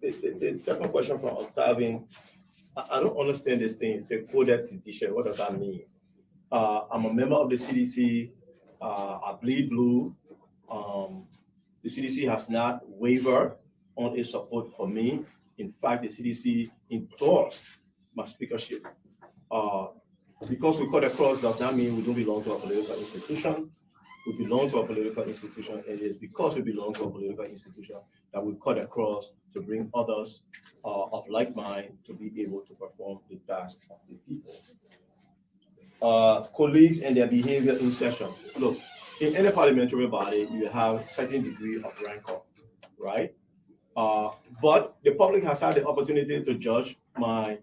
the second question from Octavian, I don't understand this thing. It's a coded sedition. What does that mean? I'm a member of the CDC. I bleed blue. The CDC has not wavered on its support for me. In fact, the CDC endorsed my speakership. Because we cut across does not mean we don't belong to a political institution. We belong to a political institution, and it is because we belong to a political institution that we cut across to bring others of like mind to be able to perform the task of the people. Colleagues and their behavior in session. Look, in any parliamentary body, you have a certain degree of rancor, right? But the public has had the opportunity to judge my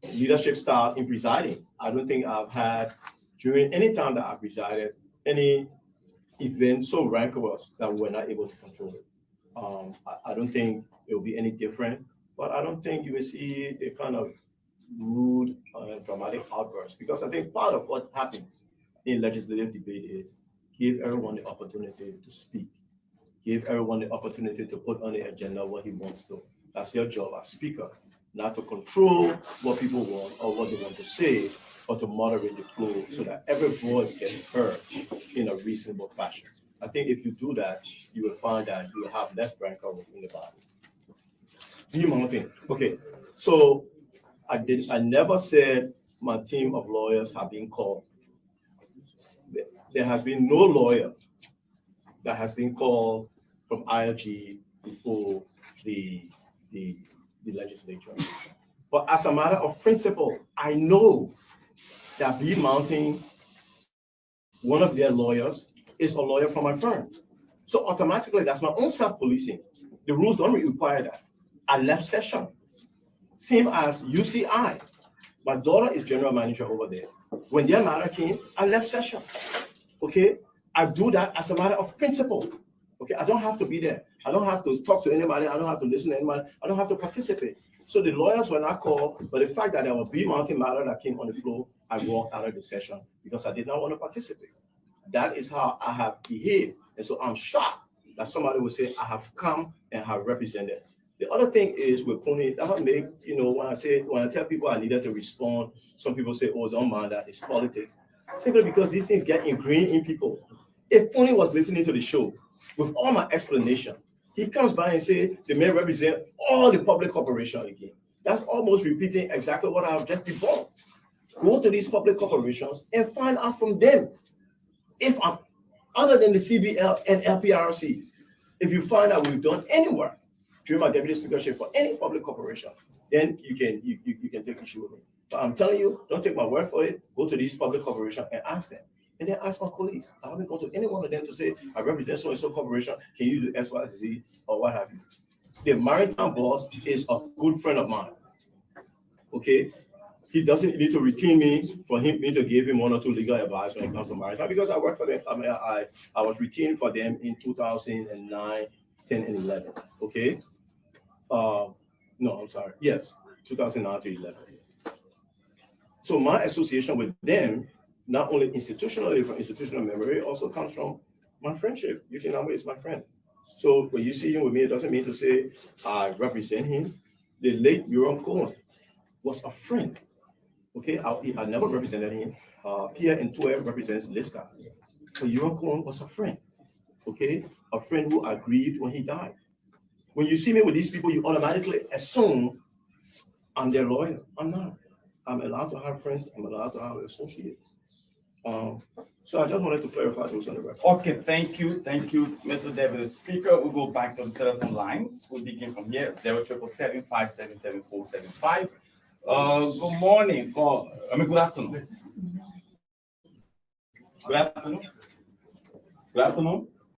leadership style in presiding. I don't think I've had, during any time that I've presided, any event so rancorous that we were not able to control it. I don't think it will be any different, but I don't think you will see the kind of rude, dramatic outbursts, because I think part of what happens in legislative debate is give everyone the opportunity to speak, give everyone the opportunity to put on the agenda what he wants to. That's your job as speaker, not to control what people want or what they want to say, but to moderate the flow so that every voice gets heard in a reasonable fashion. I think if you do that, you will find that you will have less rancor within the body. Mounting. Okay, so I never said my team of lawyers have been called. There has been no lawyer that has been called from ILG before the legislature. But as a matter of principle, I know that B Mountain, one of their lawyers, is a lawyer from my firm. So automatically, that's my own self-policing. The rules don't require that. I left session. Same as UCI. My daughter is general manager over there. When their matter came, I left session. Okay? I do that as a matter of principle. Okay? I don't have to be there. I don't have to talk to anybody. I don't have to listen to anybody. I don't have to participate. So the lawyers were not called, but the fact that there was B Mountain matter that came on the floor, I walked out of the session because I did not want to participate. That is how I have behaved. And so I'm shocked that somebody would say I have come and have represented. The other thing is with Pony, that make, when I tell people I needed to respond, some people say, oh, don't mind that, it's politics. Simply because these things get ingrained in people. If Pony was listening to the show, with all my explanation, he comes by and say the man represent all the public corporation again. That's almost repeating exactly what I have just debunked. Go to these public corporations and find out from them. If I'm other than the CBL and LPRC, if you find out we've done any work during my deputy speakership for any public corporation, then you can take issue with me. But I'm telling you, don't take my word for it. Go to these public corporations and ask them. And then ask my colleagues. I haven't gone to any one of them to say, I represent so-and-so corporation. Can you do X, Y, Z, or what have you? The maritime boss is a good friend of mine. Okay? He doesn't need to retain me for me to give him one or two legal advice when it comes to maritime, because I work for them. I mean, I was retained for them in 2009, 10, and 11. Okay? No, I'm sorry. Yes, 2009 to 11. So my association with them, not only institutionally from institutional memory, also comes from my friendship. Eugene Amway is my friend. So when you see him with me, it doesn't mean to say I represent him. The late Euron Cohen was a friend. Okay, I never represented him. Pierre Ntoe represents Liska. So Euron Cohen was a friend. Okay, a friend who I grieved when he died. When you see me with these people, you automatically assume I'm their lawyer. I'm not. I'm allowed to have friends. I'm allowed to have associates. So I just wanted to clarify those on the record. Okay, thank you, Mr. David. Speaker, we'll go back to the telephone lines. We'll begin from here, 07775777475. Good morning, good afternoon. Good afternoon. Good afternoon.